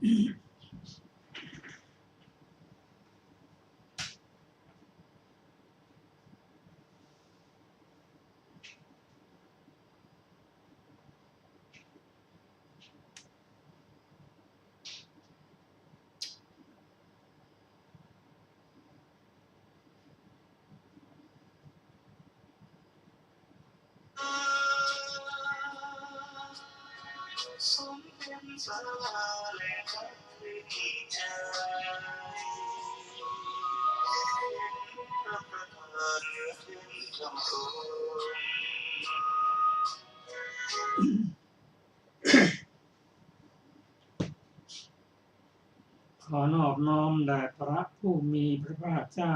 สมเป็นสาและทักที่ใจพระประธานเป็นจำพขอนอบน้อมแด่พระผู้มีพระภาคเจ้า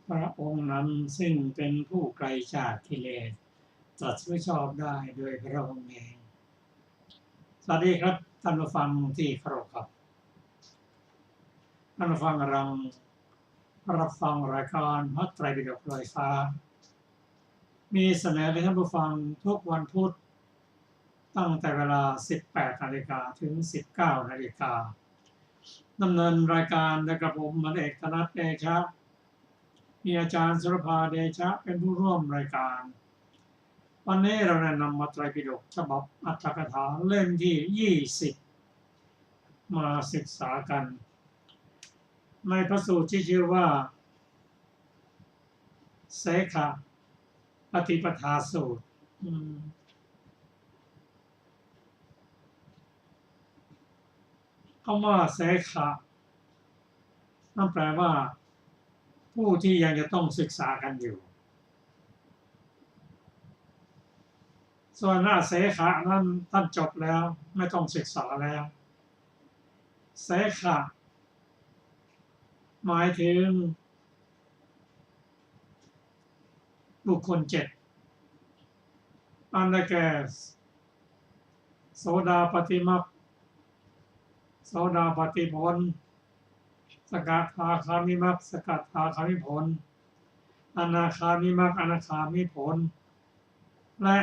พระองค์นั้นซึ่งเป็นผู้ไกลจากกิเลสตรัสรู้ชอบได้โดยพระองค์เองสวัสดีครับท่านผู้ฟังที่เคารพครับท่านผู้ฟังกำลังรับฟังรายการพระไตรปิฎกลอยฟ้ามีเสนอให้ท่านผู้ฟังทุกวันพุธตั้งแต่เวลา 18 นาฬิกาถึง 19 นาฬิกาดำเนินรายการโดยกระผมมณเอกธนัทเดชะมีอาจารย์สุรภาเดชะเป็นผู้ร่วมรายการวันนี้เราแนะนำมาไตรปิฎกฉบับอรรถกถาเล่มที่ 20มาศึกษากันในพระสูตรที่ชื่อว่าเสขปฏิปทาสูตรคำว่าเสขะนั่นแปลว่าผู้ที่ยังจะต้องศึกษากันอยู่ส่วนอาเสขะนั้นท่านจบแล้วไม่ต้องศึกษาแล้วเสขะหมายถึงบุคคล7อันได้แก่โสดาปัตติมรรคโสดาปัตติผลสกทาคามิมรรคสกทาคามิผลอนาคามิมรรคอนาคามิผลและ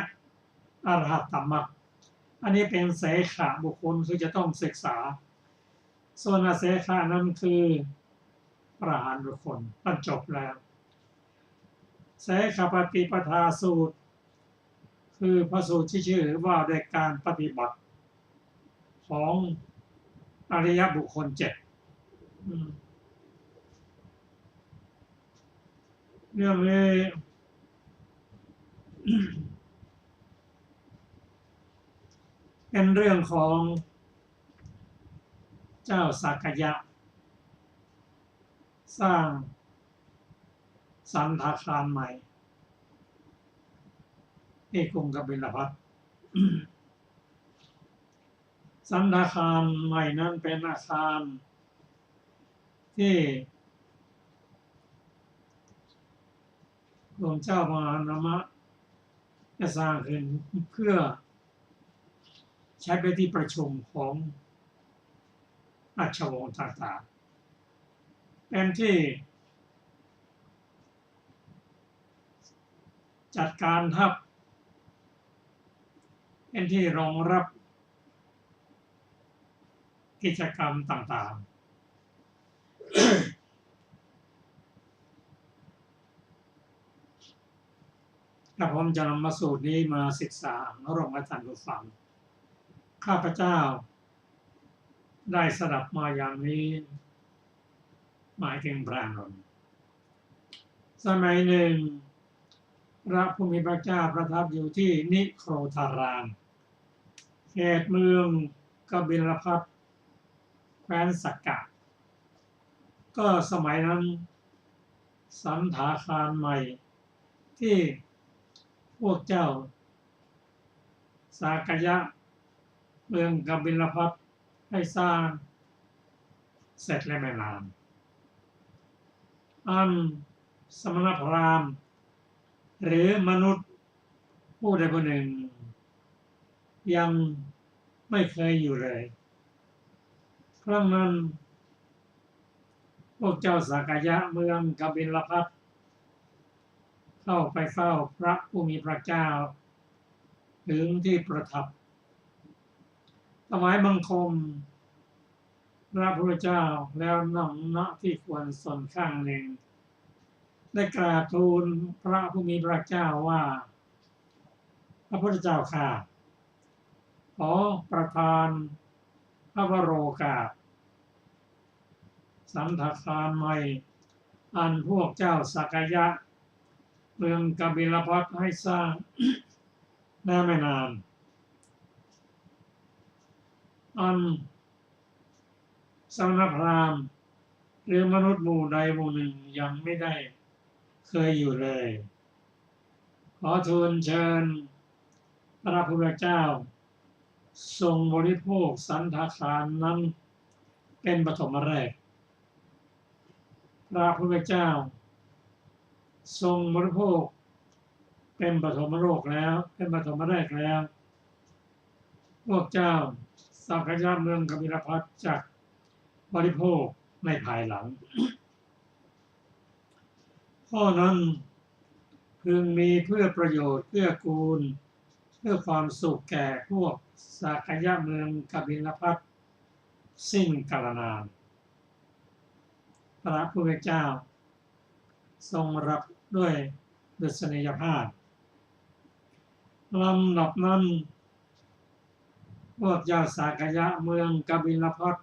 อรหัตตมรรคอันนี้เป็นเสขะบุคคลที่จะต้องศึกษาส่วนอเสขะนั้นคือพระอรหันต์บุคคลท่านจบแล้วเสขปฏิปทาสูตรคือพระสูตรที่ชื่อว่าในการปฏิบัติของอริยบุคคล7เรื่องนี้เป็นเรื่องของเจ้าสักยะสร้างสันทาคารใหม่ที่กรุงกบิลพัสดุสันทาคารใหม่นั้นเป็นอาคารที่หลวงเจ้ามหานามะจะสร้างขึ้นเพื่อใช้เป็นที่ประชุมของราชวงศ์ต่างๆเป็นที่จัดการทัพเป็นที่รองรับกิจกรรมต่างๆและผมจะนำมาสูตรนี้มาศึกษาร่วมกับท่านผู้ฟังข้าพเจ้าได้สดับมาอย่างนี้หมายถึงพระอานนท์สมัยหนึ่งพระผู้มีพระเจ้าประทับอยู่ที่นิโครธารามเขตเมืองกบิลพัสดุแคว้นสักกะก็สมัยนั้นสันทาคารใหม่ที่พวกเจ้าสากยะเมืองกบิลพัสดุให้สร้างเสร็จแล้วไม่นานอันสมณพราหมณ์หรือมนุษย์ผู้ใดผู้หนึ่งยังไม่เคยอยู่เลยครั้งนั้นพวกเจ้าสากยะเมืองกบิลพัสดุเข้าไปเฝ้าพระผู้มีพระเจ้าถึงที่ประทับถวายบังคม พระพุทธเจ้าแล้วนั่งณที่ควรส่วนข้างหนึ่งได้กราบทูลพระผู้มีพระเจ้าว่าพระพุทธเจ้าข้าขอประทานพระวโรกาสสันทคารใหม่อันพวกเจ้าสักยะเมืองกบิลพัสให้สร้างแน่ไม่นานอันสมณพราหมณ์หรือมนุษย์หมู่ใดหมู่หนึ่งยังไม่ได้เคยอยู่เลยขอทูลเชิญพระพุทธเจ้าทรงบริโภคสันทคารนั้นเป็นปฐมฤกษ์พระพุทธเจ้าทรงบริโภคเป็นปฐมฤกษ์แล้วเป็นปฐมฤกษ์แล้วพวกเจ้าสักยะเมืองกบิลพัสจักบริโภคในภายหลังข้อนั้นพึงมีเพื่อประโยชน์เพื่อกูลเพื่อความสุขแก่พวกสักยะเมืองกบิลพัสสิ้นกาลนานพระพุทธเจ้าทรงรับด้วยดุษณียภาพลำดับนั้นพวกเจ้าสักยะเมืองกบิลพัส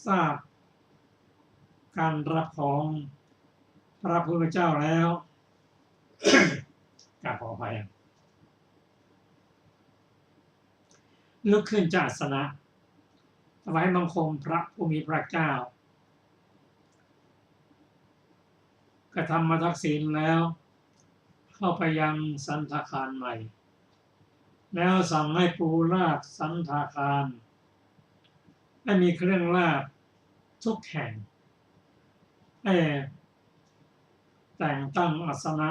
ทราบการรับของพระพุทธเจ้าแล้ว กราบขออภัยลุกขึ้นจากอาสนะถวายบังคมพระผู้มีพระเจ้ากระทำมาทักษิณแล้วเข้าไปยังสันทคารใหม่แล้วสั่งให้ปูราดสันทคารให้มีเครื่องราดทุกแห่งให้แต่งตั้งอาสนะ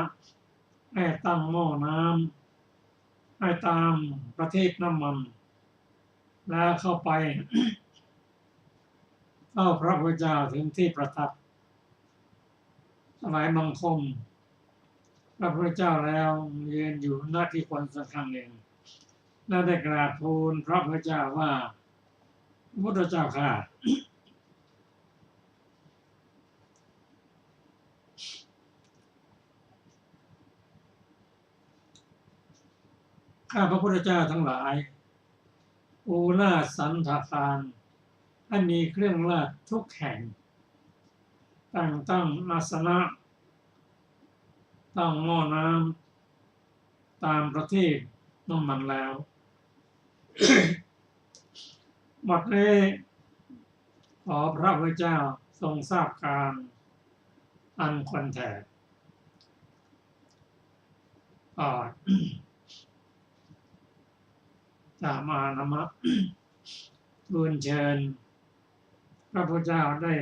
ให้ตั้งหม้อน้ำให้ตามประทีปน้ำมันแล้วเข้าไป เข้าพระพุทธเจ้าถึงที่ประทับถวายบังคมพระพุทธเจ้าแล้วยืนอยู่หน้าที่ควรสักครั้งหนึ่งและได้กราบทูลพระพุทธเจ้าว่าพระพุทธเจ้าข้าพระพุทธเจ้าทั้งหลายปูราดสันทคารให้มีเครื่องราชทุกแห่งแต่งตั้งอาสนะตั้งหม้อน้ำตามประทีปน้ำมันแล้ว บัดนี้ขอพระพุทธเจ้าทรงทราบการอันควรแท้จะมานมะทูลเชิญพระพุทธเจ้าได้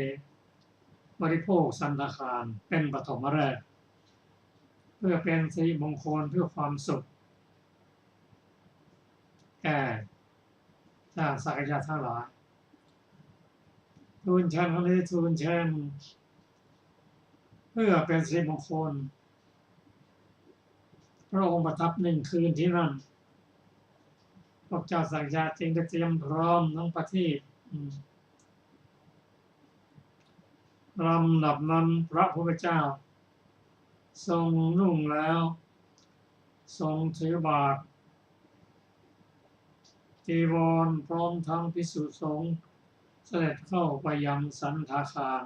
บริโภคสันทคารเป็นปฐมฤกษ์เพื่อเป็นสิริมงคลเพื่อความสุขแก่เจ้าสักยะทั้งหลายทูลเชิญครั้งนี้ทูลเชิญเพื่อเป็นสิริมงคลพระองค์ประทับ1 คืนที่นั่นพวกเจ้าสักยะจึงได้เตรียมพร้อมทั้งประทีปลำดับนั้นพระพุทธเจ้าทรงนุ่งแล้วทรงถือบาตรจีวรพร้อมทั้งภิกษุสงฆ์เสด็จเข้าไปยังสันทคาร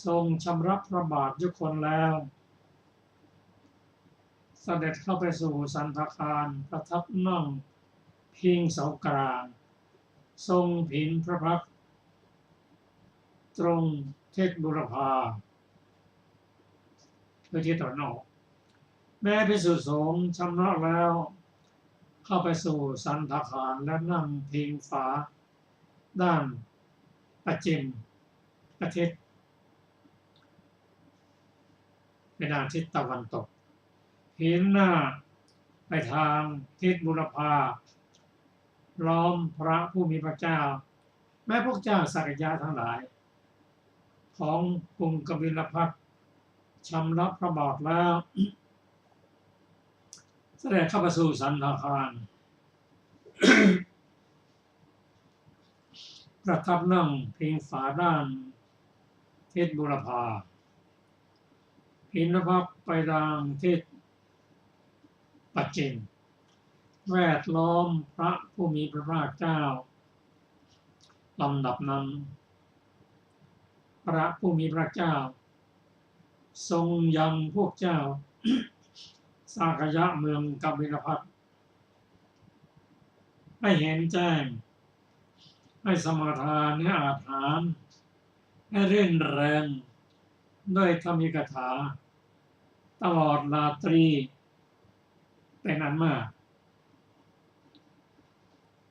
ทรงชำระพระบาทยุคนแล้วเสด็จเข้าไปสู่สันทคารประทับนั่งพิงเสากลางทรงผินพระพักตร์ตรงทิศบุรพาคือทิศตะวันออกแม้ภิกษุสงฆ์ชำระแล้วเข้าไปสู่สันทคารและนั่งพิงฝาด้านประจิมประทิศไปด้านทิศตะวันตกหินหน้าไปทางทิศบุรพาล้อมพระผู้มีพระเจ้าแม้พวกเจ้าสักยะทั้งหลายของกรุงกบิลพัสชำระพระบาทแล้วเสด็จเข้าไปสู่สันทคาร ประทับนั่งพิงฝาด้านทิศบุรพาพินพับไปทางทิศปัจจิมแวดล้อมพระผู้มีพระภาคเจ้าลำดับนั้นพระผู้มีพระเจ้าทรงยังพวกเจ้า สากยะเมืองกบิลพัสให้เห็นแจ้งให้สมาทานให้อาถรรพ์ให้เรื่นเริงด้วยธรรมิกถาตลอดราตรีเป็นอันมาก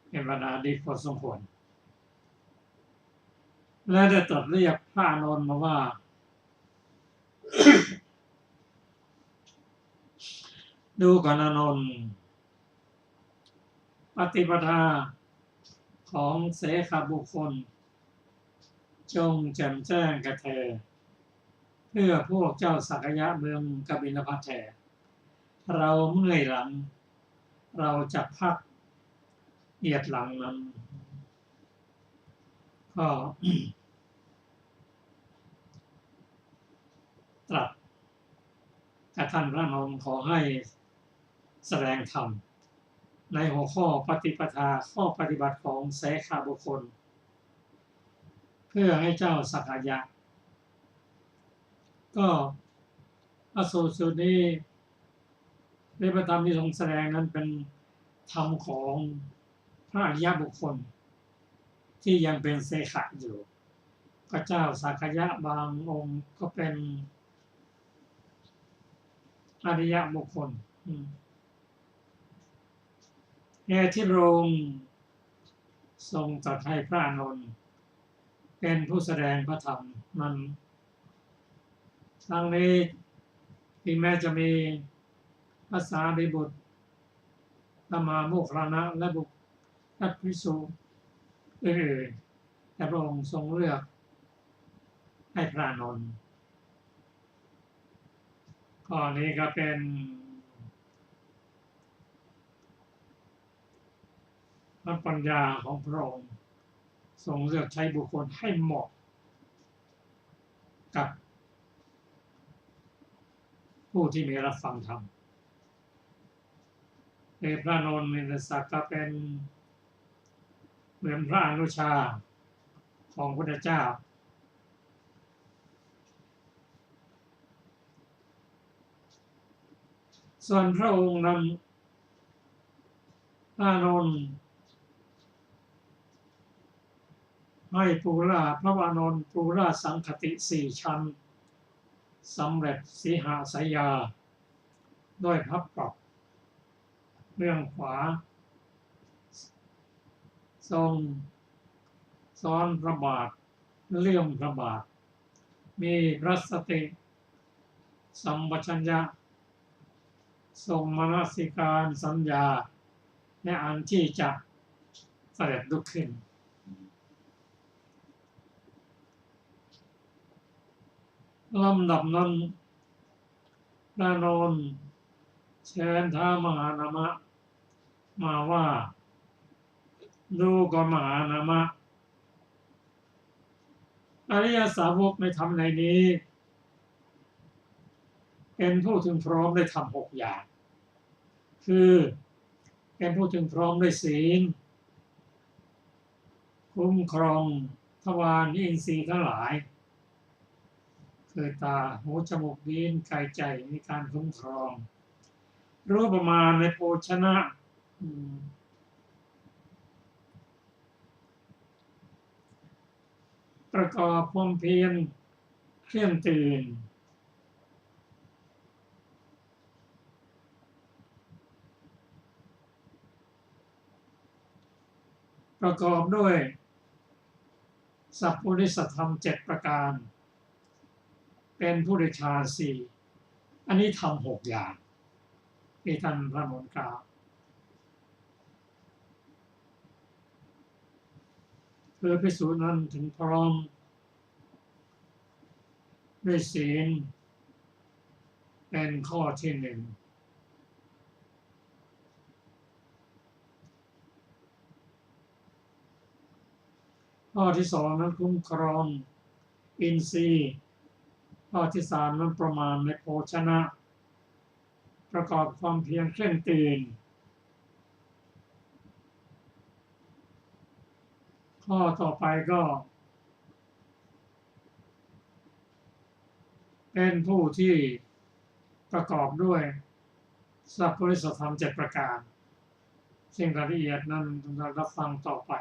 เป็นบรรดาดีพอสมควรและได้ตรัสเรียกพระอานนท์มาว่า ดูก่อนอานนท์ปฏิปทาของเสขบุคคลจงแจ่มแจ้งแก่เธอเพื่อพวกเจ้าสักยะเมืองกบิลพัสแท้เราเมื่อยหลังเราจะพักเหยียดหลังนั้นก็ ตรัสกับท่านพระนนท์ขอให้แสดงธรรมในหัวข้อปฏิปทาข้อปฏิบัติของเสขบุคคลเพื่อให้เจ้าสักยะก็พระสูตรนี้ในพระธรรมที่ทรงแสดงนั้นเป็นธรรมของพระอริยบุคคลที่ยังเป็นเสขะอยู่พระเจ้าสักยะบางองค์ก็เป็นอริยบุคคลเหตุที่พระองค์ทรงตรัสให้พระอานนท์เป็นผู้แสดงพระธรรมนั้นทั้งนี้ถึงแม้จะมีภาษาดิบุตรธรรมาโมคคัลลานะและบุคคลภิกษุอื่นๆแต่พระองค์ทรงเลือกให้พระอานนท์ข้อนี้ก็เป็นพระปัญญาของพระองค์ทรงเลือกใช้บุคคลให้เหมาะกับผู้ที่มีรับฟังธรรมในพระอานนท์ในศักดิ์ก็เป็นเหมือนพระอนุชาของพระพุทธเจ้าส่วนพระองค์นั้นพระอานนท์ให้ปูราพระอานนท์ปูราสังคติ4 ชั้นสำเร็จสีหสายาด้วยพับปรับเบื้องขวาทรงซ้อนพระบาทเลื่อมพระบาทมีพระสติสัมปชัญญะทรงมนสิการสัญญาในอันที่จะเสด็จลุกขึ้นลำดับนั้นพระอานนท์เชิญท้ามหานามะมาว่าดูก่อนมหานามะอริยสาวกในธรรมในนี้เป็นผู้ถึงพร้อมได้ทำ6 อย่างคือเป็นผู้ถึงพร้อมด้วยศีลคุ้มครองทวารอินทรีย์ทั้งหลายคือตาหูจมูกลิ้นกายใจมีการคุ้มครองรู้ประมาณในโภชนะประกอบความเพียรเคลื่อนตื่นประกอบด้วยสัพพุริสธรรม7 ประการเป็นผู้ได้ฌาน4อันนี้ทำ6 อย่างที่ท่านพระมนต์กล่าวเพื่อภิกษุนั้นถึงพร้อมด้วยศีลเป็นข้อที่ 1 ข้อที่สองนั้นคุ้มครองอินทรีย์ข้อที่สามนั้นประมาณในโภชนะประกอบความเพียรเคร่งตื่นข้อต่อไปก็เป็นผู้ที่ประกอบด้วยสัพพุริสธรรม7ประการซึ่งรายละเอียดนั้นเรารับฟังต่อไป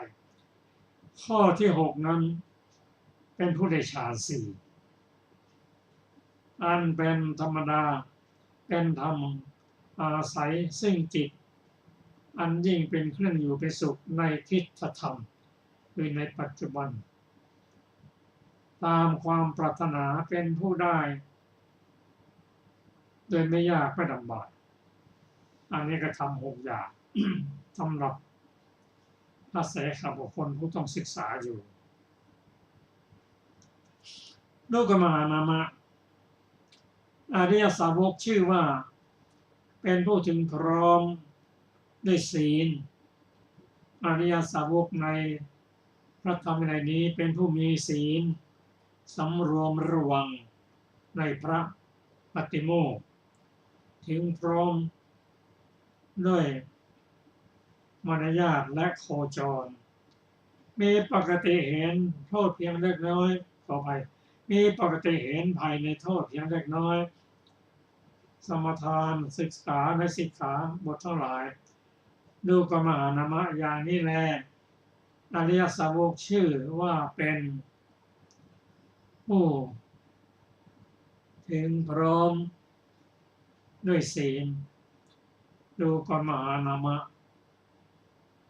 ข้อที่6นั้นเป็นผู้ได้ฌานสี่อันเป็นธรรมดาเป็นธรรมอาศัยซึ่งจิตอันยิ่งเป็นเครื่องอยู่เป็นสุขในทิฏฐธรรมคือในปัจจุบันตามความปรารถนาเป็นผู้ได้โดยไม่ยากไม่ลำบากอันนี้ก็ทำ6อย่าง สำหรับพระเสขบุคคลผู้ต้องศึกษาอยู่โลกมหานามะอริยสาวกชื่อว่าเป็นผู้ถึงพร้อมด้วยศีลอริยสาวกในพระธรรมวินัยนี้เป็นผู้มีศีลสำรวมระวังในพระปฏิโมกข์ถึงพร้อมด้วยมารยาทและโคจรมีปกติเห็นโทษเพียงเล็กน้อยต่อไปมีปกติเห็นภายในโทษเพียงเล็กน้อยสมทานศึกษาในสิกขาบททั้งหลายดูกมหานามะอย่างนี้แลอริยสาวกชื่อว่าเป็นผู้ถึงพร้อมด้วยศีลดูกมหานามะ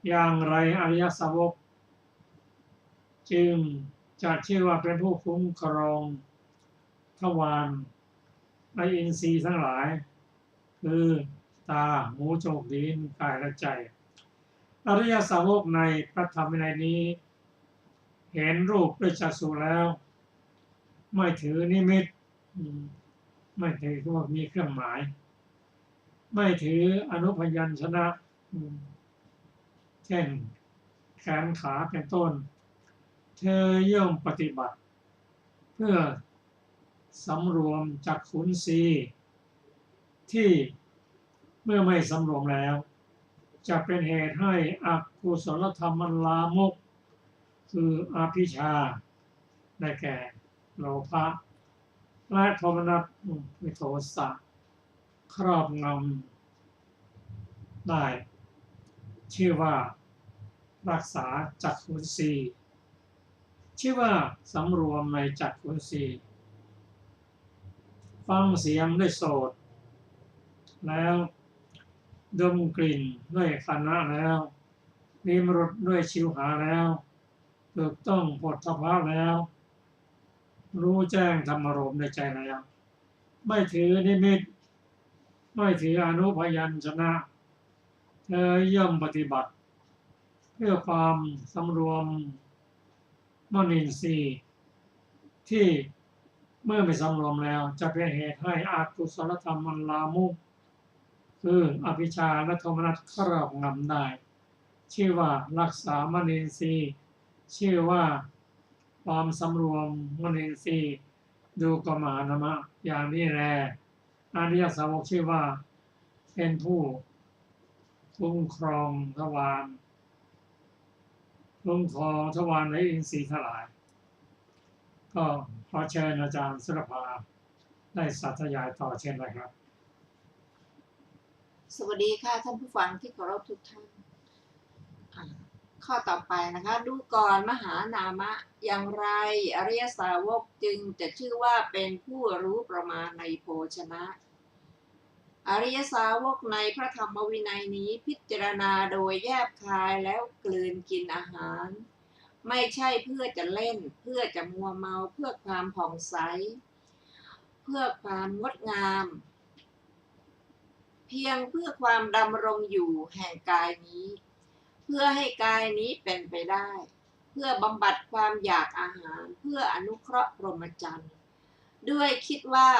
อย่างไรอริยสาวกจึงจะชื่อว่าเป็นผู้คุ้มครองทวารในอินทรีย์ทั้งหลายคือตาหูจมูกลิ้นกายและใจอริยสาวกในพระธรรมวินัยนี้เห็นรูปด้วยจักษุแล้วไม่ถือนิมิตไม่ถือว่ามีเครื่องหมายไม่ถืออนุพยัญชนะเช่นแขนขาเป็นต้นเธอย่อมปฏิบัติเพื่อสำรวมจักขุนสีที่เมื่อไม่สำรวมแล้วจะเป็นเหตุให้อกุศลธรรมมันลามกคืออภิชาได้แก่โลภะและโทมนัสวิโทสะครอบงำได้ชื่อว่ารักษาจักขุนสีชื่อว่าสำรวมในจักขุนสีฟังเสียงด้วยโสตแล้วดมกลิ่นด้วยคานะแล้วลิ้มรสด้วยชิวหาแล้วถูกต้องโผฏฐัพพะแล้วรู้แจ้งธรรมารมณ์ในใจแล้วไม่ถือนิมิตไม่ถืออนุพยัญชนะเธอย่อมปฏิบัติเพื่อความสำรวมมนินทรีย์ที่เมื่อไม่สำรวมแล้วจะเป็นเหตุให้อกุศลธรรมมันลามกคืออภิชาและโทมนัสครอบงำได้ชื่อว่ารักษามนินทรีย์ชื่อว่าความสำรวมมนินทรีย์ดูกมหานามะอย่างนี้แลอริยสาวกชื่อว่าเป็นผู้คุ้มครองทวารคุ้มครองทวารในอินทรีย์ทั้งหลายก็ขอเชิญอาจารย์สุรภาได้สาธยายต่อเช่นไรครับสวัสดีค่ะท่านผู้ฟังที่เคารพทุกท่านข้อต่อไปนะคะดูก่อนมหานามะอย่างไรอริยสาวกจึงจะชื่อว่าเป็นผู้รู้ประมาณในโภชนะอริยสาวกในพระธรรมวินัยนี้พิจารณาโดยแยบคายแล้วกลืนกินอาหารไม่ใช่เพื่อจะเล่นเพื่อจะมัวเมาเพื่อความผ่องใสเพื่อความงดงามเพียงเพื่อความดำรงอยู่แห่งกายนี้เพื่อให้กายนี้เป็นไปได้เพื่อบำบัดความอยากอาหารเพื่ออนุเคราะห์พรหมจรรย์ด้วยคิดว่า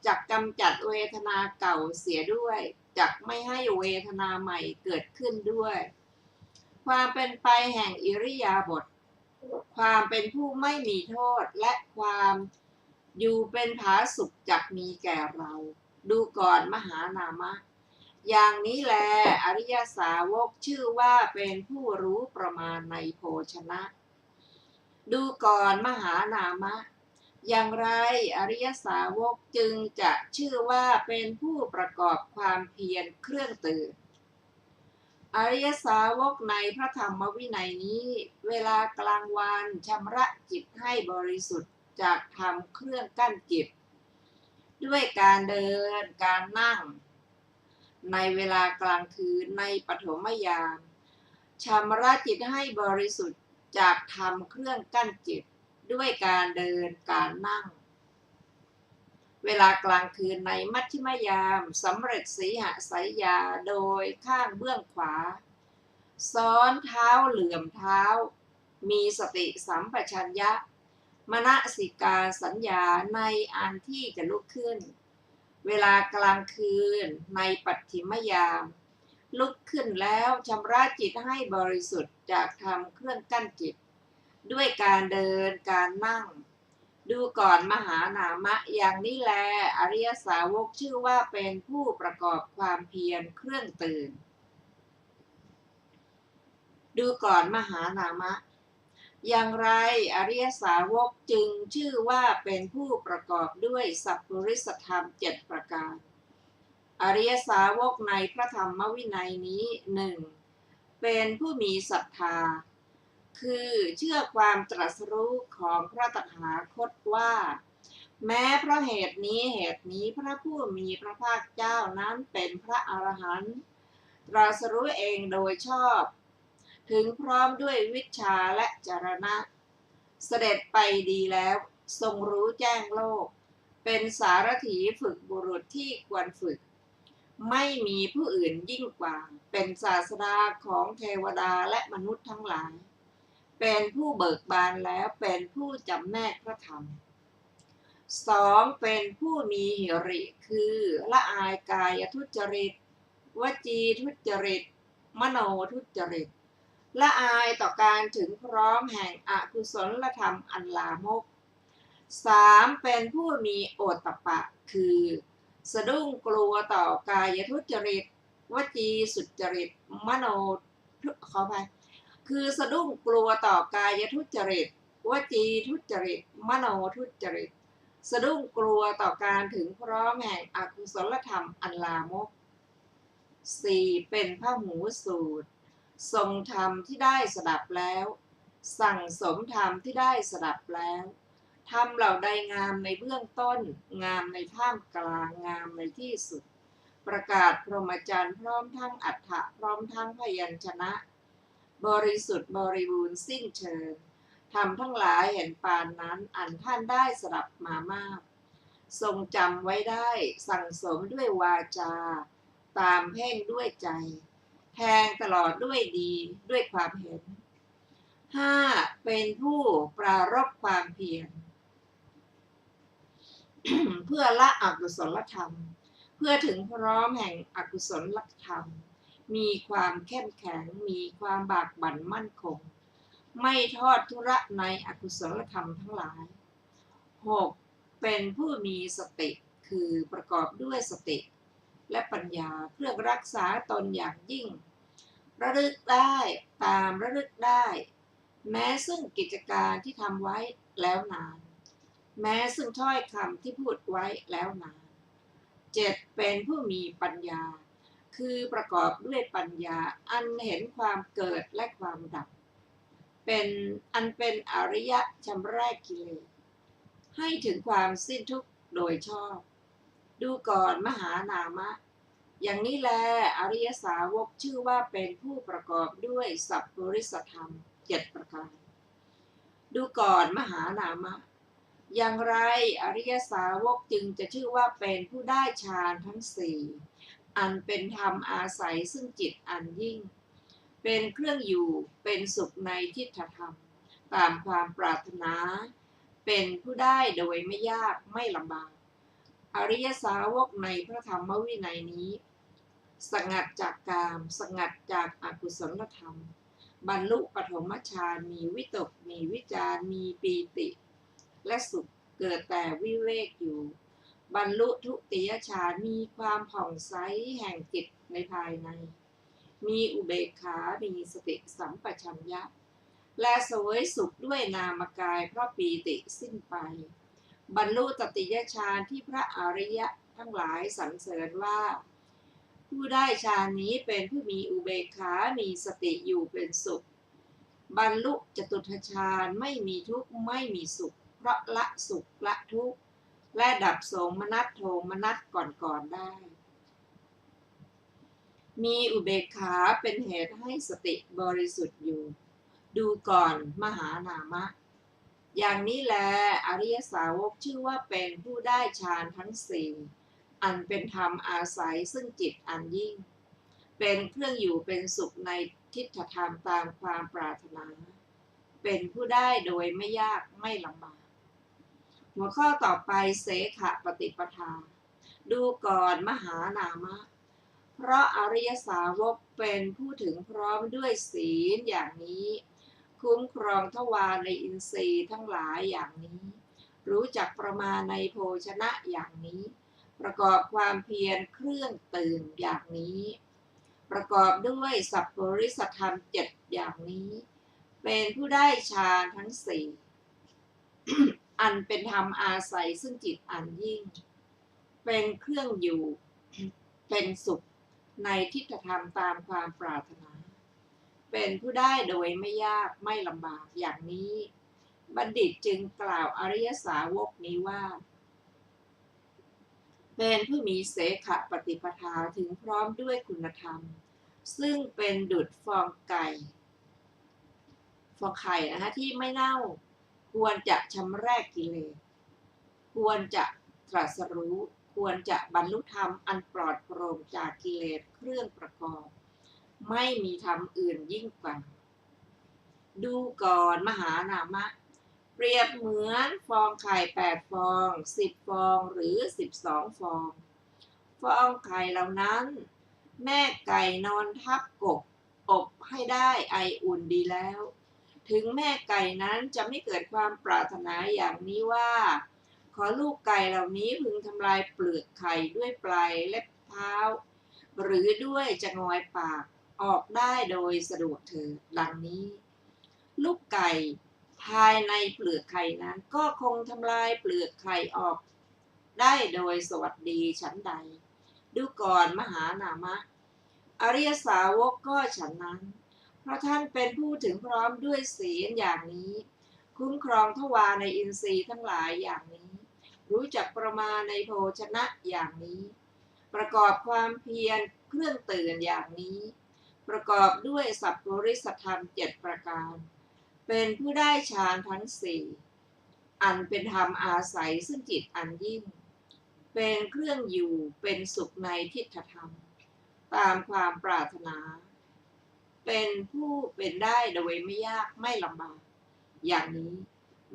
จักกำจัดเวทนาเก่าเสียด้วยจักไม่ให้เวทนาใหม่เกิดขึ้นด้วยความเป็นไปแห่งอิริยาบถ ความเป็นผู้ไม่มีโทษและความอยู่เป็นผาสุกจักมีแก่เรา ดูก่อนมหานามะ อย่างนี้แลอริยสาวกชื่อว่าเป็นผู้รู้ประมาณในโภชนะ ดูก่อนมหานามะ อย่างไรอริยสาวกจึงจะชื่อว่าเป็นผู้ประกอบความเพียรเครื่องตื่น อริยสาวกในพระธรรมวินัยนี้ เวลากลางวันชำระจิตให้บริสุทธิ์จากธรรมเครื่องกั้นจิตด้วยการเดินการนั่งในเวลากลางคืนในปฐมยามชำระจิตให้บริสุทธิ์จากธรรมเครื่องกั้นจิตด้วยการเดินการนั่งเวลากลางคืนในมัชฌิมยามสำเร็จสีหสายยาโดยข้างเบื้องขวาซ้อนเท้าเหลื่อมเท้ามีสติสัมปชัญญะมนสิการสัญญาในอันที่จะลุกขึ้นเวลากลางคืนในปัจฉิมยามลุกขึ้นแล้วชำระจิตให้บริสุทธิ์จากธรรมเครื่องกั้นจิตด้วยการเดินการนั่งดูก่อนมหานามะอย่างนี้แลอริยสาวกชื่อว่าเป็นผู้ประกอบความเพียรเครื่องตื่นดูก่อนมหานามะอย่างไรอริยสาวกจึงชื่อว่าเป็นผู้ประกอบด้วยสัพพุริสธรรม7ประการอริยสาวกในพระธรรมวินัยนี้หนึ่งเป็นผู้มีศรัทธาคือเชื่อความตรัสรู้ของพระตถาคตว่าแม้เพราะเหตุนี้พระผู้มีพระภาคเจ้านั้นเป็นพระอรหันต์ตรัสรู้เองโดยชอบถึงพร้อมด้วยวิชชาและจรณะเสด็จไปดีแล้วทรงรู้แจ้งโลกเป็นสารถีฝึกบุรุษที่ควรฝึกไม่มีผู้อื่นยิ่งกว่าเป็นศาสดาของเทวดาและมนุษย์ทั้งหลายเป็นผู้เบิกบานแล้วเป็นผู้จำแนกพระธรรมสองเป็นผู้มีหิริคือละอายกายทุจริตวจีทุจริตมโนทุจริตละอายต่อการถึงพร้อมแห่งอกุศลธรรมอันลามกสามเป็นผู้มีโอตตัปปะคือสะดุ้งกลัวต่อกายทุจริตวจีสุจริตมโนขอไปคือสะดุ้งกลัวต่อกายทุจริตวจีทุจริตมโนทุจริตสะดุ้งกลัวต่อการถึงพร้อมแห่งอกุศลธรรมอันลามกสี่เป็นพหูสูตรทรงธรรมที่ได้สดับแล้วสั่งสมธรรมที่ได้สดับแล้วธรรมเหล่าใดงามในเบื้องต้นงามในท่ามกลางงามในที่สุดประกาศพรหมจรรย์พร้อมทั้งอัฏฐะพร้อมทั้งพยัญชนะบริสุทธิ์บริบูรณ์สิ้นเชิงธรรมทั้งหลายเห็นปานนั้นอันท่านได้สดับมามากทรงจำไว้ได้สั่งสมด้วยวาจาตามเพ่งด้วยใจแทงตลอดด้วยดีด้วยความเห็นห้าเป็นผู้ปรารภความเพียร เพื่อละอกุศลธรรมเพื่อถึงพร้อมแห่งอกุศลธรรมมีความเข้มแข็งมีความบากบั่นมั่นคงไม่ทอดทุระในอกุศลธรรมทั้งหลายหกเป็นผู้มีสติคือประกอบด้วยสติและปัญญาเพื่อรักษาตนอย่างยิ่งระลึกได้ตามระลึกได้แม้ซึ่งกิจการที่ทำไว้แล้วนานแม้ซึ่งถ้อยคำที่พูดไว้แล้วนานเจ็ดเป็นผู้มีปัญญาคือประกอบด้วยปัญญาอันเห็นความเกิดและความดับเป็นอันเป็นอริยะชำระกิเลสให้ถึงความสิ้นทุกข์โดยชอบดูก่อนมหานามะอย่างนี้แลอริยสาวกชื่อว่าเป็นผู้ประกอบด้วยสัพพุริสธรรม7ประการดูก่อนมหานามะอย่างไรอริยสาวกจึงจะชื่อว่าเป็นผู้ได้ฌานทั้งสี่อันเป็นธรรมอาศัยซึ่งจิตอันยิ่งเป็นเครื่องอยู่เป็นสุขในทิฏฐธรรมตามความปรารถนาเป็นผู้ได้โดยไม่ยากไม่ลำบากอริยสาวกในพระธรรมวินัยนี้สงัดจากกามสงัดจากอกุศลธรรม บรรลุปฐมฌานมีวิตกมีวิจารมีปีติและสุขเกิดแต่วิเวกอยู่บรรลุทุติยฌานมีความผ่องใสแห่งจิตในภายในมีอุเบกขามีสติสัมปชัญญะและเสวยสุขด้วยนามกายเพราะปีติสิ้นไปบรรลุตติยฌานที่พระอริยะทั้งหลายสรรเสริญว่าผู้ได้ฌานนี้เป็นผู้มีอุเบกขามีสติอยู่เป็นสุขบรรลุจตุตถฌานไม่มีทุกข์ไม่มีสุขเพราะละสุขละทุกข์และดับโสมนัสโทมนัสก่อนได้มีอุเบกขาเป็นเหตุให้สติบริสุทธิ์อยู่ดูก่อนมหานามะอย่างนี้แลอริยสาวกชื่อว่าเป็นผู้ได้ฌานทั้งสี่อันเป็นธรรมอาศัยซึ่งจิตอันยิ่งเป็นเครื่องอยู่เป็นสุขในทิฏฐธรรมตามความปรารถนาเป็นผู้ได้โดยไม่ยากไม่ลำบากหัวข้อต่อไปเสขปฏิปทาดูก่อนมหานามะเพราะอริยสาวกเป็นผู้ถึงพร้อมด้วยศีลอย่างนี้คุ้มครองทวารในอินทรีย์ทั้งหลายอย่างนี้รู้จักประมาณในโภชนะอย่างนี้ประกอบความเพียรเครื่องตื่นอย่างนี้ประกอบด้วยสัพปริสธรรมเจ็ดอย่างนี้เป็นผู้ได้ฌานทั้งสี่ อันเป็นธรรมอาศัยซึ่งจิตอันยิ่งเป็นเครื่องอยู่เป็นสุขในทิฏฐธรรมตามความปรารถนาเป็นผู้ได้โดยไม่ยากไม่ลำบากอย่างนี้บัณฑิตจึงกล่าวอริยสาวกนี้ว่าเป็นผู้มีเสขปฏิปทาถึงพร้อมด้วยคุณธรรมซึ่งเป็นดุจฟองไข่นะคะที่ไม่เน่าควรจะชำระกิเลสควรจะตรัสรู้ควรจะบรรลุธรรมอันปลอดโปร่งจากกิเลสเครื่องประกอบไม่มีธรรมอื่นยิ่งกว่าดูก่อนมหานามะเปรียบเหมือนฟองไข่8ฟอง10ฟองหรือ12ฟองฟองไข่เหล่านั้นแม่ไก่นอนทับกบอบให้ได้ไออุ่นดีแล้วถึงแม่ไก่นั้นจะไม่เกิดความปรารถนาอย่างนี้ว่าขอลูกไก่เหล่านี้พึงทำลายเปลือกไข่ด้วยปลายเล็บเท้าหรือด้วยจะงอยปากออกได้โดยสะดวกเถิดดังนี้ลูกไก่ภายในเปลือกไข่นั้นก็คงทำลายเปลือกไข่ออกได้โดยสวัสดีฉันใดดูก่อนมหานามะอริยสาวกก็ฉันนั้นเพราะท่านเป็นผู้ถึงพร้อมด้วยศีลอย่างนี้คุ้มครองทวารในอินทรีย์ทั้งหลายอย่างนี้รู้จักประมาณในโภชนะอย่างนี้ประกอบความเพียรเครื่องตื่นอย่างนี้ประกอบด้วยสัพปริสธรรม7ประการเป็นผู้ได้ฌานทั้งสี่อันเป็นธรรมอาศัยซึ่งจิตอันยิ่งเป็นเครื่องอยู่เป็นสุขในทิฏฐธรรมตามความปรารถนาเป็นผู้เป็นได้โดยไม่ยากไม่ลำบากอย่างนี้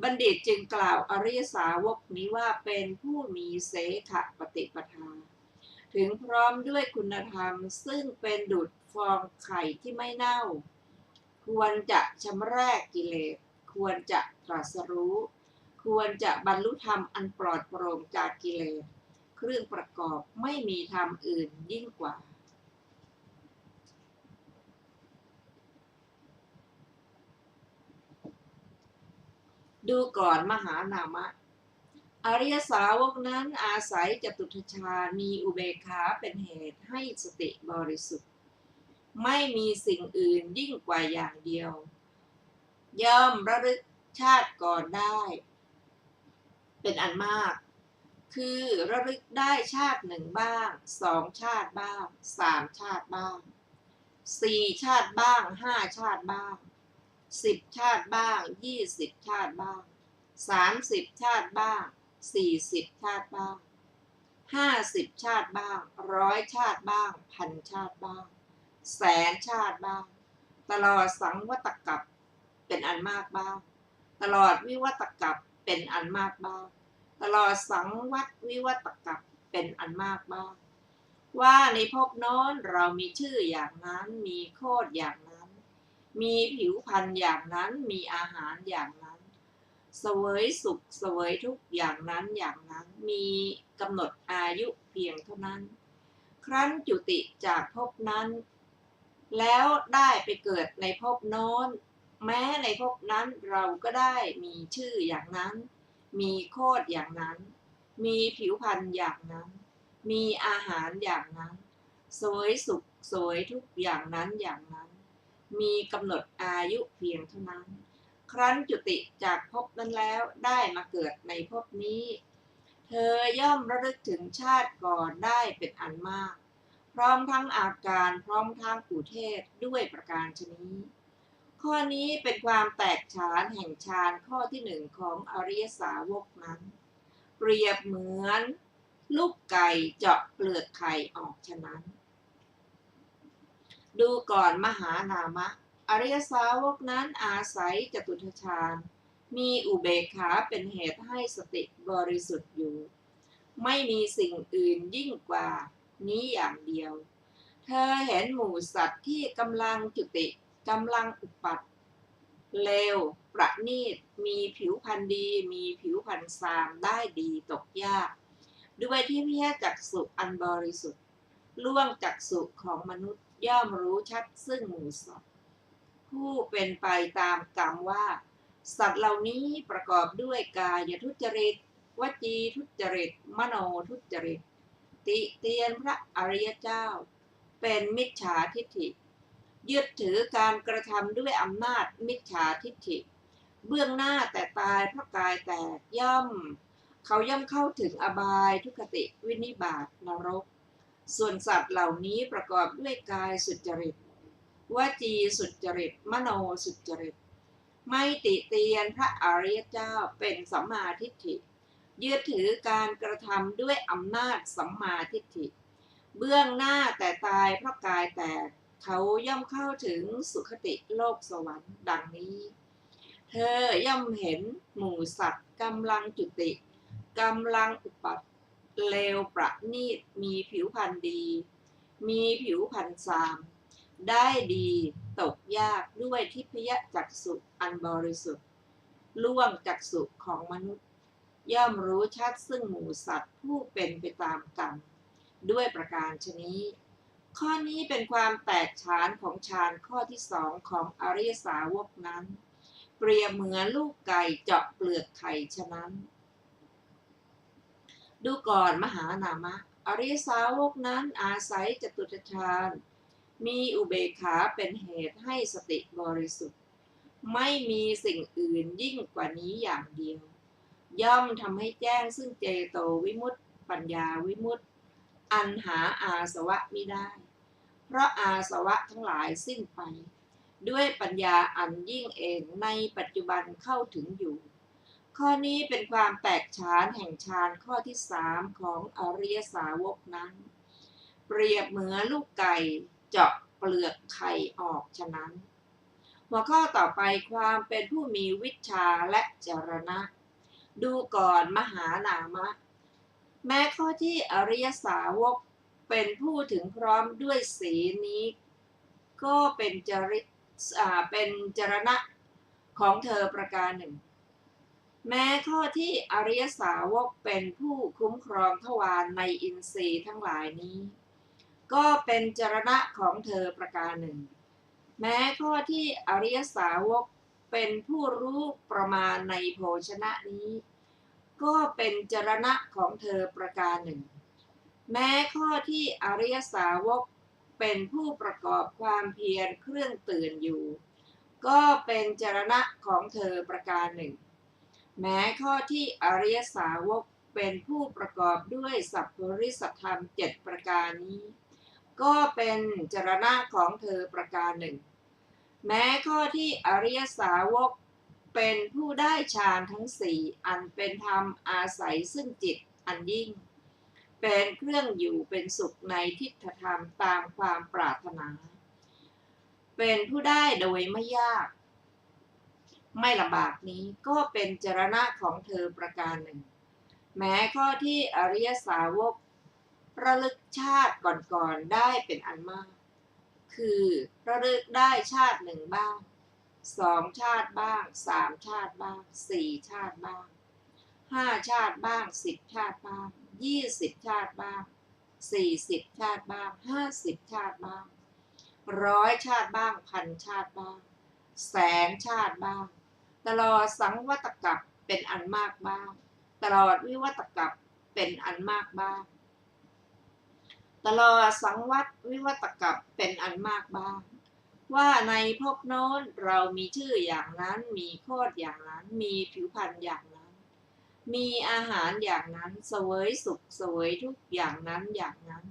บัณฑิตจึงกล่าวอริยสาวกนี้ว่าเป็นผู้มีเสขปฏิปทาถึงพร้อมด้วยคุณธรรมซึ่งเป็นดุจฟองไข่ที่ไม่เน่าควรจะชำระกิเลสควรจะตรัสรู้ควรจะบรรลุธรรมอันปลอดโปร่งจากกิเลสเครื่องประกอบไม่มีธรรมอื่นยิ่งกว่าดูก่อนมหานามะอริยสาวกนั้นอาศัยจตุตถฌานมีอุเบกขาเป็นเหตุให้สติบริสุทธิ์ไม่มีสิ่งอื่นยิ่งกว่าอย่างเดียวย่อมระลึกชาติก่อนได้เป็นอันมากคือระลึกได้ชาติหนึ่งบ้าง2ชาติบ้าง3ชาติบ้าง4ชาติบ้าง5ชาติบ้าง10ชาติบ้าง20ชาติบ้าง30ชาติบ้าง40ชาติบ้าง50ชาติบ้าง100ชาติบ้าง1,000ชาติบ้างแสนชาติบ้างตลอดสังวัตกัปเป็นอันมากบ้างตลอดวิวัตกัปเป็นอันมากบ้างตลอดสังวัตวิวัตกัปเป็นอันมากบ้างว่าในภพโน้นเรามีชื่ออย่างนั้นมีโคดอย่างนั้น มีผิวพรรณอย่างนั้นมีอาหารอย่างนั้นเสวยสุขเสวยทุกข์อย่างนั้นอย่างนั้นมีกำหนดอายุเพียงเท่านั้นครั้นจุติจากภพนั้น แล้วได้ไปเกิดในภพโน้นแม้ในภพนั้นเราก็ได้มีชื่ออย่างนั้นมีโคตรอย่างนั้นมีผิวพรรณอย่างนั้นมีอาหารอย่างนั้นสวยสุขสวยทุกอย่างนั้นอย่างนั้นมีกำหนดอายุเพียงเท่านั้นครั้นจุติจากภพนั้นแล้วได้มาเกิดในภพนี้เธอย่อมระลึกถึงชาติก่อนได้เป็นอันมากพร้อมทั้งอาการพร้อมทั้งอุเทศด้วยประการชนี้ข้อนี้เป็นความแตกฉานแห่งฌานข้อที่หนึ่งของอริยสาวกนั้นเปรียบเหมือนลูกไก่เจาะเปลือกไข่ออกฉะนั้นดูก่อนมหานามะอริยสาวกนั้นอาศัยจตุตถฌานมีอุเบกขาเป็นเหตุให้สติบริสุทธิ์อยู่ไม่มีสิ่งอื่นยิ่งกว่านี้อย่างเดียวเธอเห็นหมู่สัตว์ที่กำลังจุติกำลังอุปัตเลวประณีตมีผิวพรรณดีมีผิวพรรณทรามได้ดีตกยากด้วยที่พิยจักษุอันบริสุทธิ์ล่วงจักษุของมนุษย์ย่อมรู้ชัดซึ่งหมู่สัตว์ผู้เป็นไปตามกรรมว่าสัตว์เหล่านี้ประกอบด้วยกายทุจริตวจีทุจริตมโนทุจริตติเตียนพระอริยเจ้าเป็นมิจฉาทิฏฐิยึดถือการกระทำด้วยอำนาจมิจฉาทิฏฐิเบื้องหน้าแต่ตายเพราะกายแตกเขาย่อมเข้าถึงอบายทุกขติวินิบาตนรกส่วนสัตว์เหล่านี้ประกอบด้วยกายสุจริตวจีสุจริตมโนสุจริตไม่ติเตียนพระอริยเจ้าเป็นสัมมาทิฏฐิยึดถือการกระทำด้วยอำนาจสัมมาทิฏฐิเบื้องหน้าแต่ตายเพราะกายแตกเขาย่อมเข้าถึงสุคติโลกสวรรค์ดังนี้เธอย่อมเห็นหมู่สัตว์กำลังจุติกำลังอุปัตเลวประณีตมีผิวพรรณดีมีผิวพรรณทรามได้ดีตกยากด้วยทิพยจักษุอันบริสุทธิ์ล่วงจักษุของมนุษย์ย่อมรู้ชัดซึ่งหมู่สัตว์ผู้เป็นไปตามกรรมด้วยประการฉนี้ข้อนี้เป็นความแตกฉานของฌานข้อที่สองของอริยสาวกนั้นเปรียบเหมือนลูกไก่เจาะเปลือกไข่ฉะนั้นดูก่อนมหานามะอริยสาวกนั้นอาศัยจตุตถฌานมีอุเบกขาเป็นเหตุให้สติบริสุทธิ์ไม่มีสิ่งอื่นยิ่งกว่านี้อย่างเดียวย่อมทำให้แจ้งซึ่งเจโตวิมุตติปัญญาวิมุตติอันหาอาสวะมิได้เพราะอาสวะทั้งหลายสิ้นไปด้วยปัญญาอันยิ่งเองในปัจจุบันเข้าถึงอยู่ข้อนี้เป็นความแตกฉานแห่งฌานข้อที่สามของอริยสาวกนั้นเปรียบเหมือนลูกไก่เจาะเปลือกไข่ออกฉะนั้นหัวข้อต่อไปความเป็นผู้มีวิชชาและจรณะดูก่อนมหานามะแม้ข้อที่อริยสาวกเป็นผู้ถึงพร้อมด้วยศีลนี้ก็เป็นจรณะของเธอประการหนึ่งแม้ข้อที่อริยสาวกเป็นผู้คุ้มครองทวารในอินทรีย์ทั้งหลายนี้ก็เป็นจรณะของเธอประการหนึ่งแม้ข้อที่อริยสาวกเป็นผู้รู้ประมาณในโภชนะนี้ก็เป็นจรณะของเธอประการหนึ่งแม้ข้อที่อริยสาวกเป็นผู้ประกอบความเพียรเครื่องตื่นอยู่ก็เป็นจรณะของเธอประการหนึ่งแม้ข้อที่อริยสาวกเป็นผู้ประกอบด้วยสัพพริสธรรม7ประการนี้ก็เป็นจรณะของเธอประการหนึ่งแม้ข้อที่อริยสาวกเป็นผู้ได้ฌานทั้งสี่อันเป็นธรรมอาศัยซึ่งจิตอันยิ่งเป็นเครื่องอยู่เป็นสุขในทิฏฐธรรมตามความปรารถนาเป็นผู้ได้โดยไม่ยากไม่ลำบากนี้ก็เป็นจรณะของเธอประการหนึ่งแม้ข้อที่อริยสาวกระลึกชาติก่อนๆได้เป็นอันมาก คือระลึกได้ชาติหนึ่งบ้าง2 ชาติบ้าง3 ชาติบ้าง4 ชาติบ้าง5 ชาติบ้าง10 ชาติบ้าง20 ชาติบ้าง40 ชาติบ้าง50 ชาติบ้าง100 ชาติบ้าง1,000 ชาติบ้างแสนชาติบ้างตลอดสังวัตกัปเป็นอันมากบ้างตลอดวิวัตกัปเป็นอันมากบ้างตลอดสังวัตวิวัตกัปเป็นอันมากบ้างว่าในภพโน้นเรามีชื่ออย่างนั้นมีโคตรอย่างนั้นมีผิวพรรณอย่างนั้นมีอาหารอย่างนั้นเสวยสุขเสวยทุกอย่างนั้นอย่างนั้น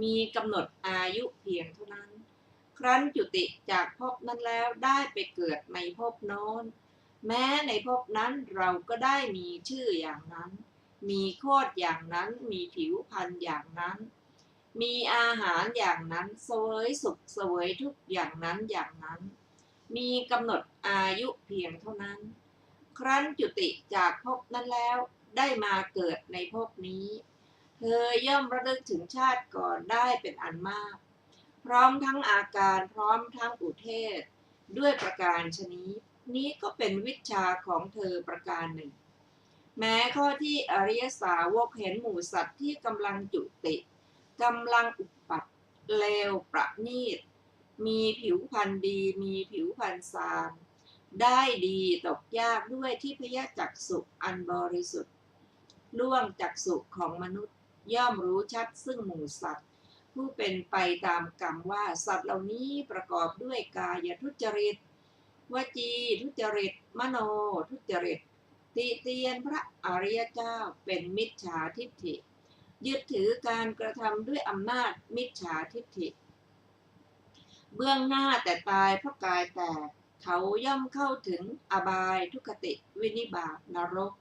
มีกำหนดอายุเพียงเท่านั้นครั้นจุติจากภพนั้นแล้วได้ไปเกิดในภพโน้นแม้ในภพนั้นเราก็ได้มีชื่ออย่างนั้นมีโคตรอย่างนั้นมีผิวพรรณอย่างนั้นมีอาหารอย่างนั้นเสวยสุขเสวยทุกอย่างนั้นอย่างนั้นมีกำหนดอายุเพียงเท่านั้นครั้นจุติจากภพนั้นแล้วได้มาเกิดในภพนี้เธอย่อมระลึกถึงชาติก่อนได้เป็นอันมากพร้อมทั้งอาการพร้อมทั้งอุเทศด้วยประการชนี้ก็เป็นวิชาของเธอประการหนึ่งแม้ข้อที่อริยสาวกเห็นหมู่สัตว์ที่กำลังจุติกำลังอุปัตติเลวประณีตมีผิวพรรณดีมีผิวพรรณทรามได้ดีตกยากด้วยที่พยจักษุอันบริสุทธิ์ล่วงจักษุของมนุษย์ย่อมรู้ชัดซึ่งหมู่สัตว์ผู้เป็นไปตามกรรมว่าสัตว์เหล่านี้ประกอบด้วยกายทุจริตวจีทุจริตมโนทุจริตติเตียนพระอริยเจ้าเป็นมิจฉาทิฏฐิยึดถือการกระทำด้วยอำนาจมิจฉาทิฏฐิเบื้องหน้าแต่ตายเพราะกายแตกเขาย่อมเข้าถึงอบายทุกขติวินิบาตนรก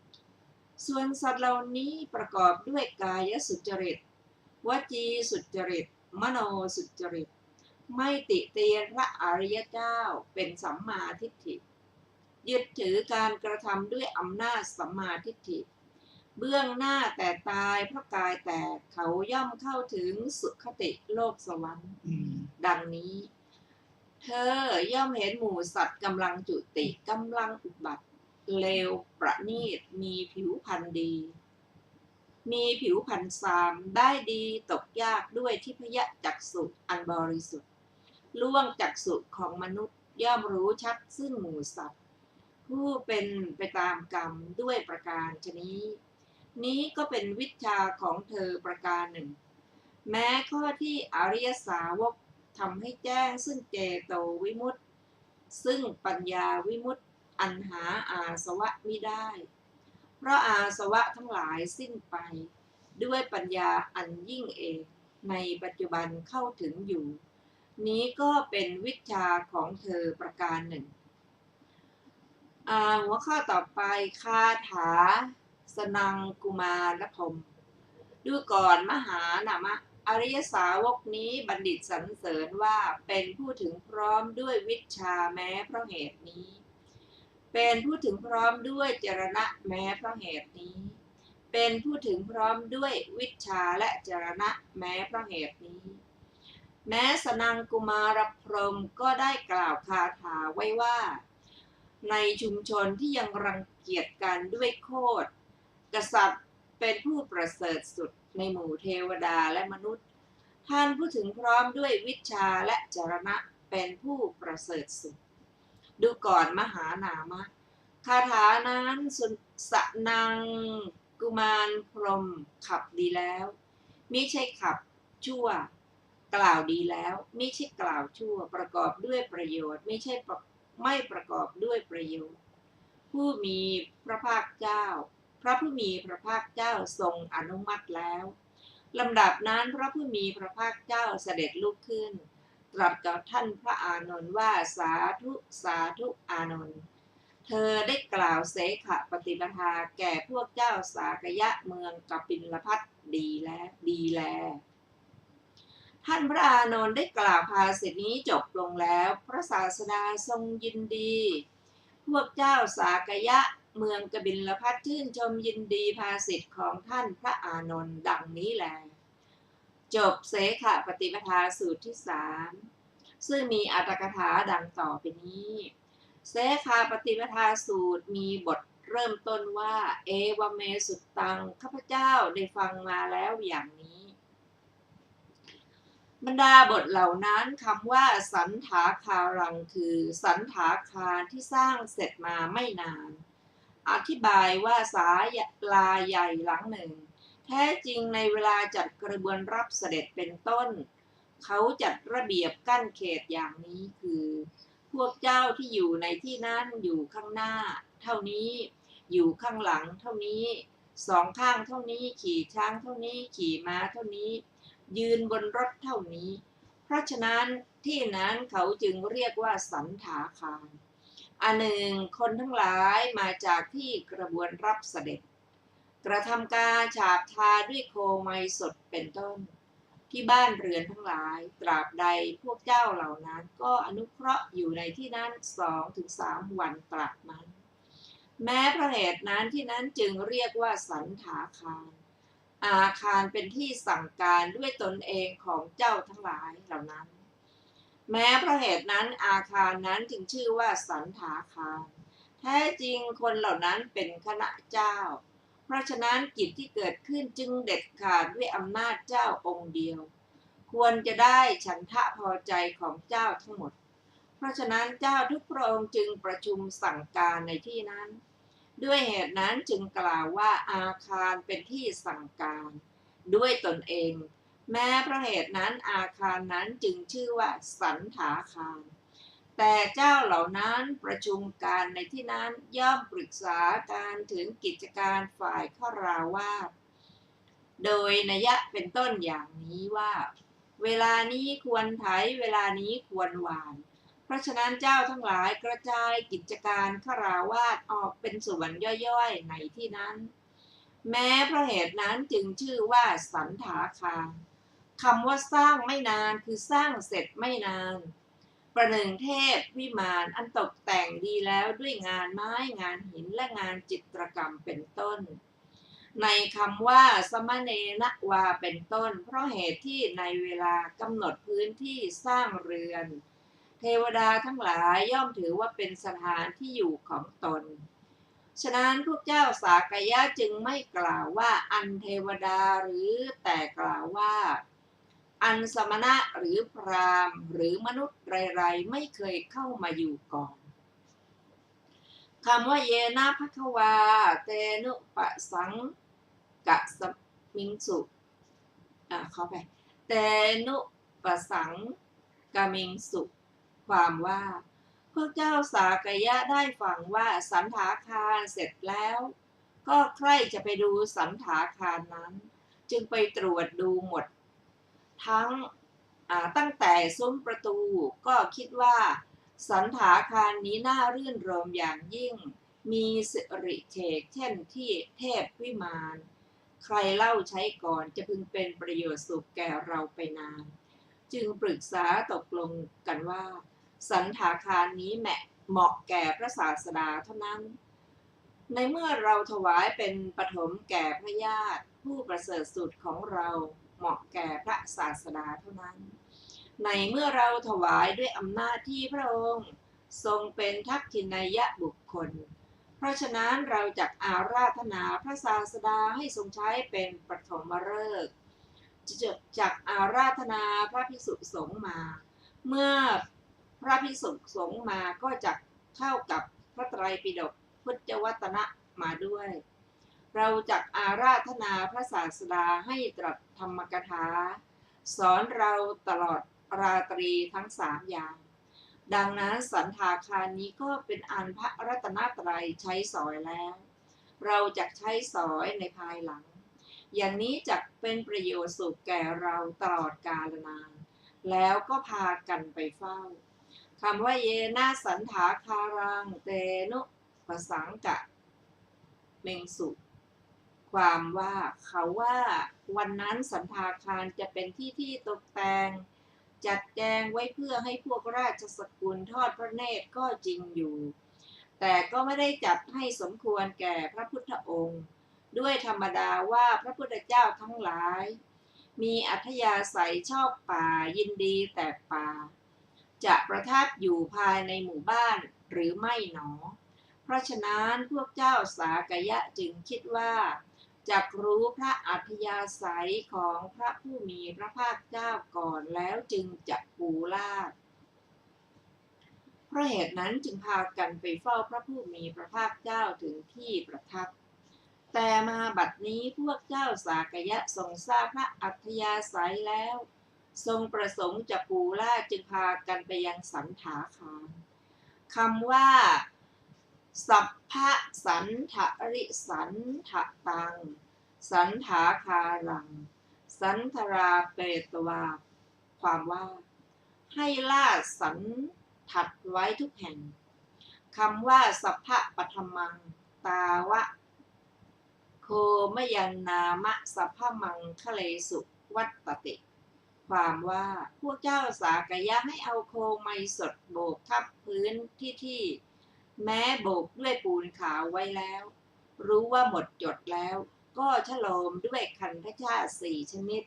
ส่วนสัตว์เหล่านี้ประกอบด้วยกายสุจริตวจีสุจริตมโนสุจริตไม่ติเตียนพระอริยเจ้าเป็นสัมมาทิฏฐิยึดถือการกระทำด้วยอำนาจสัมมาทิฏฐิเบื้องหน้าแต่ตายเพราะกายแตกเขาย่อมเข้าถึงสุคติโลกสวรรค์ดังนี้เธอย่อมเห็นหมู่สัตว์กำลังจุติกำลังอุบัติเลวประณีตมีผิวพรรณดีมีผิวพรรณทรามได้ดีตกยากด้วยทิพยจักษุอันบริสุทธิ์ล่วงจักษุของมนุษย์ย่อมรู้ชัดซึ่งหมู่สัตว์ผู้เป็นไปตามกรรมด้วยประการชนี้ก็เป็นวิชาของเธอประการหนึ่งแม้ข้อที่อริยสาวกทำให้แจ้งซึ่งเจโตวิมุตติซึ่งปัญญาวิมุตติอันหาอาสวะมิได้เพราะอาสวะทั้งหลายสิ้นไปด้วยปัญญาอันยิ่งเองในปัจจุบันเข้าถึงอยู่นี้ก็เป็นวิชาของเธอประการหนึ่งหัวข้อต่อไปคาถาสนังกุมารพรหมดูก่อนมหานามะอริยสาวกนี้บัณฑิตสรรเสริญว่าเป็นผู้ถึงพร้อมด้วยวิชาแม้เพราะเหตุนี้เป็นผู้ถึงพร้อมด้วยจรณะแม้เพราะเหตุนี้เป็นผู้ถึงพร้อมด้วยวิชาและจรณะแม้เพราะเหตุนี้แม้สนังกุมารพรหมก็ได้กล่าวคาถาไว้ว่าในชุมชนที่ยังรังเกียจกันด้วยโคตรกษัตริย์เป็นผู้ประเสริฐสุดในหมู่เทวดาและมนุษย์ท่านผู้ถึงพร้อมด้วยวิชาและจรณะเป็นผู้ประเสริฐสุดดูก่อนมหานามะคาถานั้นสนังกุมารพรหมขับดีแล้วมิใช่ขับชั่วกล่าวดีแล้วมิใช่กล่าวชั่วประกอบด้วยประโยชน์ไม่ประกอบด้วยประโยชน์ผู้มีพระภาคเจ้าพระผู้มีพระภาคเจ้าทรงอนุมัติแล้วลำดับนั้นพระผู้มีพระภาคเจ้าเสด็จลุกขึ้นตรัสกับท่านพระอานนท์ว่าสาธุสาธุอานนท์เธอได้กล่าวเสขปฏิปทาแก่พวกเจ้าสากยะเมืองกบิลพัสดีแลท่านพระอานนท์ได้กล่าวภาษิตนี้จบลงแล้วพระศาสดาทรงยินดีพวกเจ้าสากยะเมืองกบิลพัสชื่นชมยินดีภาษิตของท่านพระอานนท์ดังนี้แลจบเสขปฏิปทาสูตรที่3 ซึ่งมีอรรถกถาดังต่อไปนี้เสขาปฏิปทาสูตรมีบทเริ่มต้นว่าเอวเมสุตตังข้าพเจ้าได้ฟังมาแล้วอย่างนี้บรรดาบทเหล่านั้นคำว่าสันถาคารังคือสันถาคารที่สร้างเสร็จมาไม่นานอธิบายว่าศาลาใหญ่หลังหนึ่งแท้จริงในเวลาจัดกระบวนรับเสด็จเป็นต้นเขาจัดระเบียบกั้นเขตอย่างนี้คือพวกเจ้าที่อยู่ในที่นั้นอยู่ข้างหน้าเท่านี้อยู่ข้างหลังเท่านี้สองข้างเท่านี้ขี่ช้างเท่านี้ขี่ม้าเท่านี้ยืนบนรถเท่านี้เพราะฉะนั้นที่นั้นเขาจึงเรียกว่าสันถาคาร อันหนึ่งคนทั้งหลายมาจากที่กระบวนรับเสด็จกระทำการฉาบทาด้วยโคไมสดเป็นต้นที่บ้านเรือนทั้งหลายตราบใดพวกเจ้าเหล่านั้นก็อนุเคราะห์อยู่ในที่นั้น2-3 วันตราบนั้นแม้เพราะเหตุนั้นที่นั้นจึงเรียกว่าสันถาคารอาคารเป็นที่สั่งการด้วยตนเองของเจ้าทั้งหลายเหล่านั้นแม้เพราะเหตุนั้นอาคารนั้นจึงชื่อว่าสันถาคารแท้จริงคนเหล่านั้นเป็นคณะเจ้าเพราะฉะนั้นกิจที่เกิดขึ้นจึงเด็ดขาดด้วยอำนาจเจ้าองค์เดียวควรจะได้ฉันทะพอใจของเจ้าทั้งหมดเพราะฉะนั้นเจ้าทุกพระองค์จึงประชุมสั่งการในที่นั้นด้วยเหตุนั้นจึงกล่าวว่าอาคารเป็นที่สั่งการด้วยตนเองแม้เพราะเหตุนั้นอาคารนั้นจึงชื่อว่าสันถาคารแต่เจ้าเหล่านั้นประชุมการในที่นั้นย่อมปรึกษาการถึงกิจการฝ่ายฆราวาสโดยนัยเป็นต้นอย่างนี้ว่าเวลานี้ควรไถเวลานี้ควรหว่านเพราะฉะนั้นเจ้าทั้งหลายกระจายกิจการฆราวาสออกเป็นส่วนย่อยๆในที่นั้นแม้เพราะเหตุนั้นจึงชื่อว่าสันถาคารคำว่าสร้างไม่นานคือสร้างเสร็จไม่นานประหนึ่งเทพวิมานอันตกแต่งดีแล้วด้วยงานไม้งานหินและงานจิตรกรรมเป็นต้นในคำว่าสมเนนะวาเป็นต้นเพราะเหตุที่ในเวลากำหนดพื้นที่สร้างเรือนเทวดาทั้งหลายย่อมถือว่าเป็นสถานที่อยู่ของตนฉะนั้นพวกเจ้าสากยะจึงไม่กล่าวว่าอันเทวดาหรือแต่กล่าวว่าอันสมณะหรือพราหมณ์หรือมนุษย์ไรๆไม่เคยเข้ามาอยู่ก่อนคำว่าเยนะภควาเตนุปสังกะสมิงสุขอไปเตนุปสังกะมิงสุความว่าพวกเจ้าสากยะได้ฟังว่าสันถาคารเสร็จแล้วก็ใคร่จะไปดูสันถาคารนั้นจึงไปตรวจดูหมดตั้งแต่ซุ้มประตูก็คิดว่าสันถาคารนี้น่ารื่นรมอย่างยิ่งมีสิริเฉกเช่นที่เทพวิมานใครเล่าใช้ก่อนจะพึงเป็นประโยชน์สุขแก่เราไปนานจึงปรึกษาตกลงกันว่าสันถาคารนี้เหมาะแก่พระศาสดาเท่านั้นในเมื่อเราถวายเป็นปฐมแก่พระญาติผู้ประเสริฐสุดของเราเหมาะแก่พระศาสดาเท่านั้นในเมื่อเราถวายด้วยอำนาจที่พระองค์ทรงเป็นทักษิณายบุคคลเพราะฉะนั้นเราจักอาราธนาพระศาสดาให้ทรงใช้เป็นปฐมฤกษ์จักอาราธนาพระภิกษุสงฆ์มาเมื่อพระภิกษุสงฆ์มาก็จักเข้ากับพระไตรปิฎกพุทธวจนะมาด้วยเราจักอาราธนาพระศาสดาให้ตรัสธรรมกถาสอนเราตลอดราตรีทั้ง3อย่างดังนั้นสันถาคารนี้ก็เป็นอันพระรัตนตรัยใช้สอยแล้วเราจักใช้สอยในภายหลังอย่างนี้จักเป็นประโยชน์สุขแก่เราตลอดกาลนานแล้วก็พากันไปเฝ้าคำว่าเยนะสันถาคารังเตนุปสังกะเมงสุความว่าเขาว่าวันนั้นสันถาคารจะเป็นที่ตกแต่งจัดแจงไว้เพื่อให้พวกราชสกุลทอดพระเนตรก็จริงอยู่แต่ก็ไม่ได้จัดให้สมควรแก่พระพุทธองค์ด้วยธรรมดาว่าพระพุทธเจ้าทั้งหลายมีอัธยาศัยชอบป่ายินดีแต่ป่า จะประทับอยู่ภายในหมู่บ้านหรือไม่หนอเพราะฉะนั้นพวกเจ้าสากยะจึงคิดว่าจักรู้พระอัธยาศัยของพระผู้มีพระภาคเจ้าก่อนแล้วจึงจะปูลาดเพราะเหตุนั้นจึงพากันไปเฝ้าพระผู้มีพระภาคเจ้าถึงที่ประทับแต่มาบัดนี้พวกเจ้าสากยะทรงทราบพระอัธยาศัยแล้วทรงประสงค์จะปูลาดจึงพากันไปยังสันถาคารคำว่าสัพพะสันทริสันทะตังสันถาคารังสันทราเปตวาความว่าให้ล่าสันถัดไว้ทุกแห่งคำว่าสัพพะปฐมังตาวะโคมยันนามะสัพพะมังคะเลสุวัตตติความว่าพวกเจ้าสากยะให้เอาโคไมสดโบกทับพื้นที่แม้โบกด้วยปูนขาวไว้แล้วรู้ว่าหมดจดแล้วก็ฉโลมด้วยคันธชาติ4 ชนิด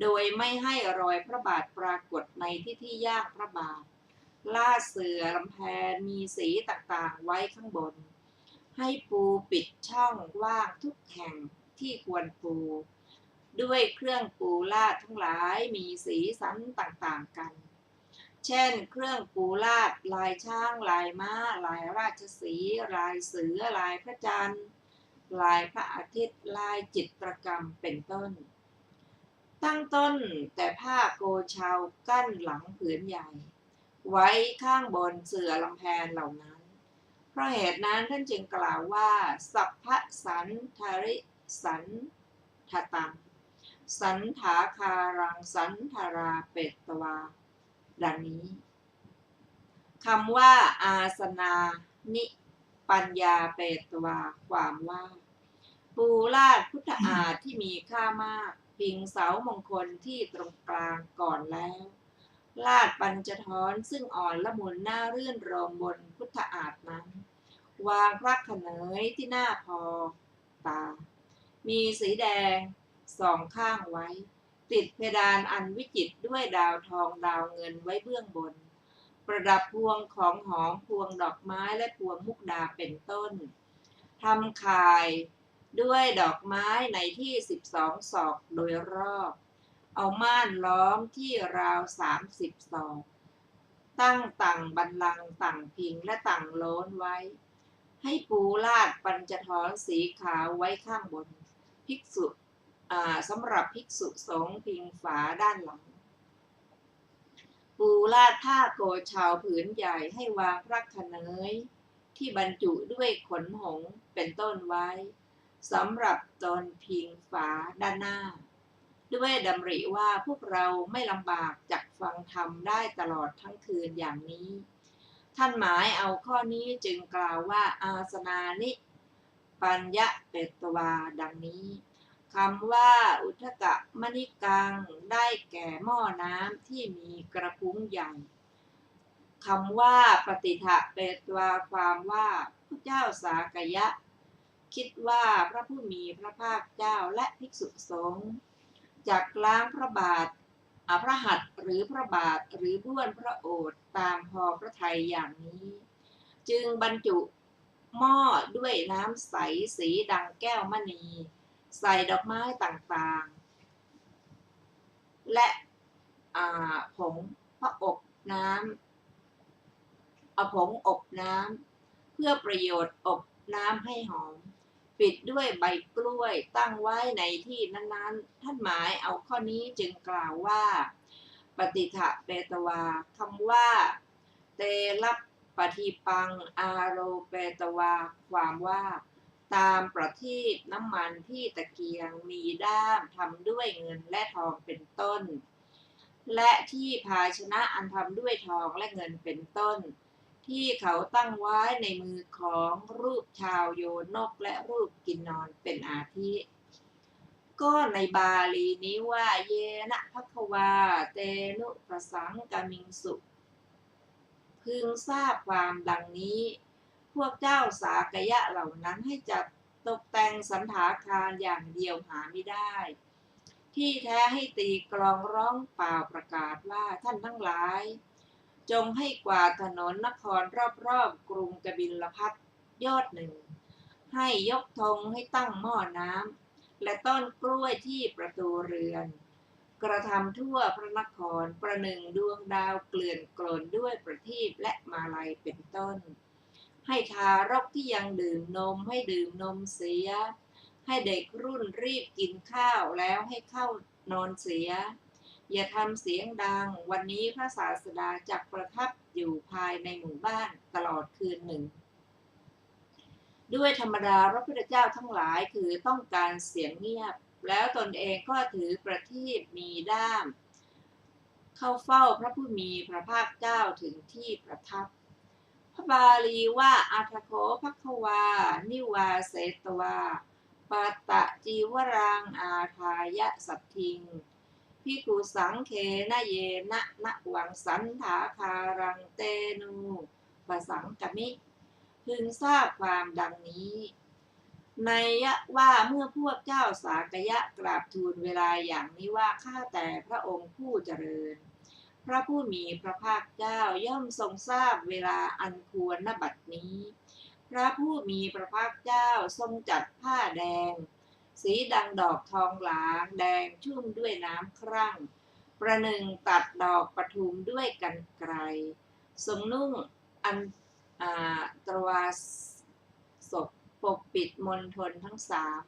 โดยไม่ให้รอยพระบาทปรากฏในที่ย่างพระบาทลาดเสื่อลำแพนมีสีต่างๆไว้ข้างบนให้ปูปิดช่องว่างทุกแห่งที่ควรปูด้วยเครื่องปูลาดทั้งหลายมีสีสันต่างๆกันเช่นเครื่องปูลาดลายช้างลายม้าลายราชสีห์ลายเสือลายพระจันทร์ลายพระอาทิตย์ลายจิตรกรรมเป็นต้นตั้งต้นแต่ผ้าโกเชากั้นหลังผืนใหญ่ไว้ข้างบนเสื่อลำแพนเหล่านั้นเพราะเหตุนั้นท่านจึงกล่าวว่าสัพพสันทริสันทตังสันถาคารังสันทาราเปตวาดังนี้คำว่าอาสนานิปัญญาเปตวาความว่าปูลาดพุทธอาฏที่มีค่ามากพิงเสามงคลที่ตรงกลางก่อนแล้วลาดปัญจทรซึ่งอ่อนละมุนน่ารื่นรมบนพุทธอาฏนั้นวางพระขเนยที่หน้าพอตามีสีแดง2 ข้างไว้ติดเพดานอันวิจิตรด้วยดาวทองดาวเงินไว้เบื้องบนประดับพวงของหอมพวงดอกไม้และพวงมุกดาเป็นต้นทำข่ายด้วยดอกไม้ในที่12 ศอกโดยรอบเอาม่านล้อมที่ราว30 ศอกตั้งต่างบัลลังก์ต่างพิงและต่างโล้นไว้ให้ปูลาดปัญจทรสีขาวไว้ข้างบนภิกษุสำหรับภิกษุสงฆ์พิงฝาด้านหลังปูลาดผ้าโกเชาผืนใหญ่ให้วางพระขเนยที่บรรจุด้วยขนหงส์เป็นต้นไว้สำหรับตนพิงฝาด้านหน้าด้วยดำริว่าพวกเราไม่ลำบากจักฟังธรรมได้ตลอดทั้งคืนอย่างนี้ท่านหมายเอาข้อนี้จึงกล่าวว่าอาสนานิปัญญเปตวาดังนี้คำว่าอุทกะมณิกังได้แก่หม้อน้ำที่มีกระพุ้งใหญ่คำว่าปฏิทะเปตวาความว่าพระเจ้าสากยะคิดว่าพระผู้มีพระภาคเจ้าและภิกษุสงฆ์จักล้างพระบาทพระหัตถ์หรือพระบาทหรือบ้วนพระโอษฐ์ตามพอพระทัยอย่างนี้จึงบรรจุหม้อด้วยน้ำใสสีดังแก้วมณีใส่ดอกไม้ต่างๆและผงผงอบน้ำเพื่อประโยชน์อบน้ำให้หอมปิดด้วยใบกล้วยตั้งไว้ในที่นั้นๆท่านหมายเอาข้อนี้จึงกล่าวว่าปฏิทะเปตวาคำว่าเตลับปฏิปังอาโรเปตวาความว่าตามประทีปน้ำมันที่ตะเกียงมีด้ามทำด้วยเงินและทองเป็นต้นและที่ภาชนะอันทำด้วยทองและเงินเป็นต้นที่เขาตั้งไว้ในมือของรูปชาวโยนกและรูปกินนอนเป็นอาทิก็ในบาลีนี้ว่าเยนะภควาเตนุปสังกมิงสุพึงทราบความดังนี้พวกเจ้าสากยะเหล่านั้นให้จัดตกแต่งสันถาคารอย่างเดียวหาไม่ได้ที่แท้ให้ตีกลองร้องเปล่าประกาศว่าท่านทั้งหลาย จงให้กวาดถนนนครรอบๆกรุงกบิลพัสยอดหนึ่งให้ยกธงให้ตั้งหม้อน้ำและต้นกล้วยที่ประตูเรือนกระทำทั่วพระนครประหนึ่งดวงดาวเกลื่อนกลนด้วยประทีปและมาลัยเป็นต้นให้ทารกที่ยังดื่มนมให้ดื่มนมเสียให้เด็กรุ่นรีบกินข้าวแล้วให้เข้านอนเสียอย่าทำเสียงดังวันนี้พระศาสดาจักประทับอยู่ภายในหมู่บ้านตลอดคืนหนึ่งด้วยธรรมดาพระพุทธเจ้าทั้งหลายคือต้องการเสียงเงียบแล้วตนเองก็ถือประทีปมีด้ามเข้าเฝ้าพระผู้มีพระภาคเจ้าถึงที่ประทับพระบาลีว่าอัทโคภควานิวาเสตวาปาตะจีวรังอาทายะสัตทิงภิกขุสังเคนะเยนะนะหวังสันถาคารังเตนูปสังกมิพึงทราบความดังนี้นัยยะว่าเมื่อพวกเจ้าสากยะกราบทูลเวลาอย่างนี้ว่าข้าแต่พระองค์ผู้เจริญพระผู้มีพระภาคเจ้าย่อมทรงทราบเวลาอันควรณบัดนี้พระผู้มีพระภาคเจ้าทรงจัดผ้าแดงสีดังดอกทองหลางแดงชุ่มด้วยน้ำครั่งประหนึ่งตัดดอกปทุมด้วยกรรไกรทรงนุ่งอันตรวาศกปกปิดมณฑลทั้งสาม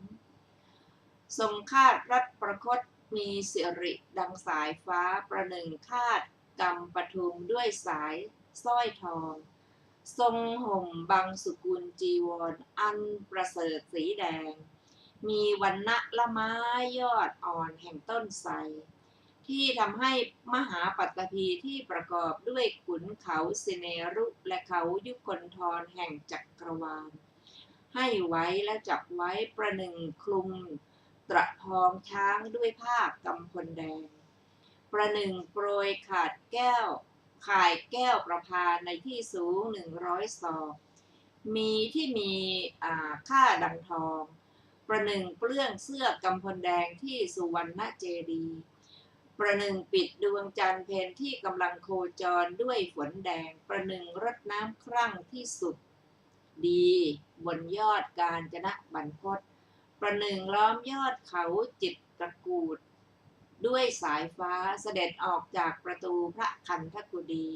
ทรงคาดรัดประคตมีสิริดังสายฟ้าประหนึ่งคาดกำปทุมด้วยสายสร้อยทองทรงห่มบังสุกุลจีวรอันประเสริฐสีแดงมีวรรณะละไม้ยอดอ่อนแห่งต้นไทรที่ทำให้มหาปัตตภีที่ประกอบด้วยขุนเขาสิเนรุและเขายุคลธรแห่งจักรวาลให้ไว้และจับไว้ประหนึ่งคลุมตระพองช้างด้วยผ้ากำพลแดงประหนึ่งโปรยข่ายแก้วประพาในที่สูง100 ศอกมีที่มีค่าดังทองประหนึ่งเปลื้องเสื้อกำพลแดงที่สุวรรณเจดีย์ประหนึ่งปิดดวงจันทร์เพนที่กำลังโคจรด้วยฝนแดงประหนึ่งรดน้ำครั่งที่สุดดีบนยอดกาญจนบรรพตประหนึ่งล้อมยอดเขาจิตรกูฏด้วยสายฟ้าเสด็จออกจากประตูพระคันธกุฎี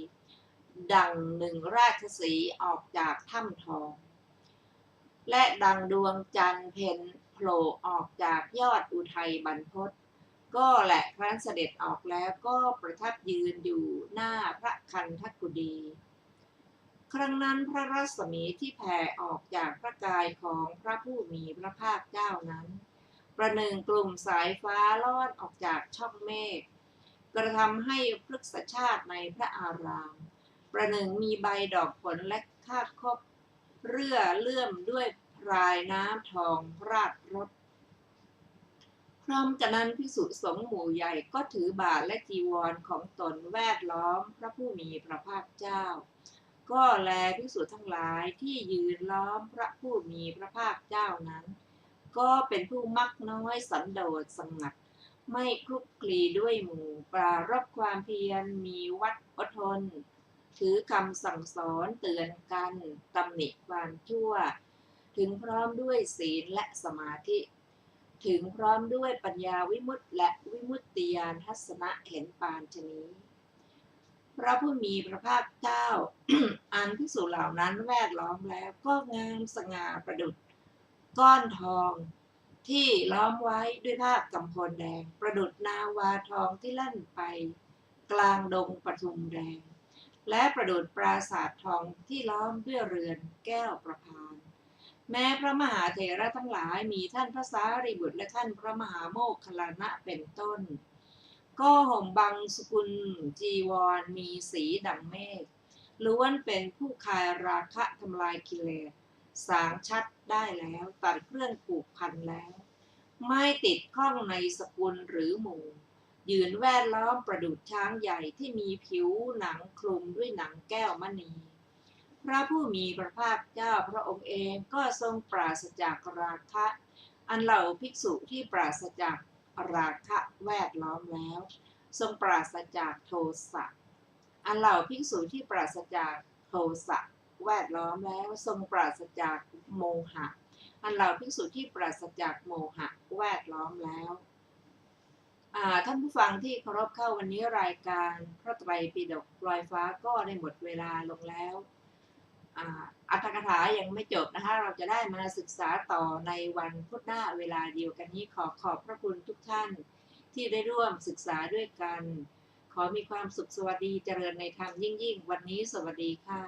ดังหนึ่งราชสีห์ออกจากถ้ำทองและดังดวงจันทร์เพ็ญโผล่ออกจากยอดอุทัยบรรพตก็แหละครั้นเสด็จออกแล้วก็ประทับยืนอยู่หน้าพระคันธกุฎีครั้งนั้นพระรัศมีที่แผ่ออกจากพระกายของพระผู้มีพระภาคเจ้านั้นประหนึ่งกลุ่มสายฟ้าลอดออกจากช่องเมฆกระทำให้พฤกษชาติในพระอารามประหนึ่งมีใบดอกผลและคาดคบเรื่อเลื่อมด้วยพรายน้ำทองราดรถพร้อมกันนั้นภิกษุสงฆ์หมู่ใหญ่ก็ถือบาตรและจีวรของตนแวดล้อมพระผู้มีพระภาคเจ้าก็แลภิกษุทั้งหลายที่ยืนล้อมพระผู้มีพระภาคเจ้านั้นก็เป็นผู้มักน้อยสันโดษสงัดไม่คลุกคลีด้วยหมู่ปรารภความเพียรมีวัดอดทนถือคำสั่งสอนเตือนกันตำหนิความชั่วถึงพร้อมด้วยศีลและสมาธิถึงพร้อมด้วยปัญญาวิมุตติและวิมุตติญาณทัศนะเห็นปานชนีพระผู้มีพระภาคเจ้า อันภิกษุเหล่านั้นแวดล้อมแล้วก็งามสง่าประดุจก้อนทองที่ล้อมไว้ด้วยผ้ากำพลแดงประดุจนาวาทองที่ลั่นไปกลางดงปทุมแดงและประดุจปราสาททองที่ล้อมด้วยเรือนแก้วประพานแม้พระมหาเถระทั้งหลายมีท่านพระสารีบุตรและท่านพระมหาโมคคัลลานะเป็นต้นก็ห่มบังสกุลจีวรมีสีดังเมฆล้วนเป็นผู้คายราคะทำลายกิเลสสางชัดได้แล้วตัดเครื่องผูกพันแล้วไม่ติดข้องในสกุลหรือหมู่ยืนแวดล้อมประดุจช้างใหญ่ที่มีผิวหนังคลุมด้วยหนังแก้วมณีพระผู้มีพระภาคเจ้าพระองค์เองก็ทรงปราศจากราคะอันเหล่าภิกษุที่ปราศจากราคะแวดล้อมแล้วทรงปราศจากโทสะ อันเหล่าภิกษุที่ปราศจากโทสะแวดล้อมแล้วทรงปราศจากโมหะอันเหล่าภิกษุที่ปราศจากโมหะแวดล้อมแล้วท่านผู้ฟังที่เคารพเข้าวันนี้รายการพระไตรปิฎกลอยฟ้าก็ได้หมดเวลาลงแล้วอรรถกถายังไม่จบนะคะเราจะได้มาศึกษาต่อในวันพุธหน้าเวลาเดียวกันนี้ขอบพระคุณทุกท่านที่ได้ร่วมศึกษาด้วยกันขอมีความสุขสวัสดีเจริญในธรรมยิ่งวันนี้สวัสดีค่ะ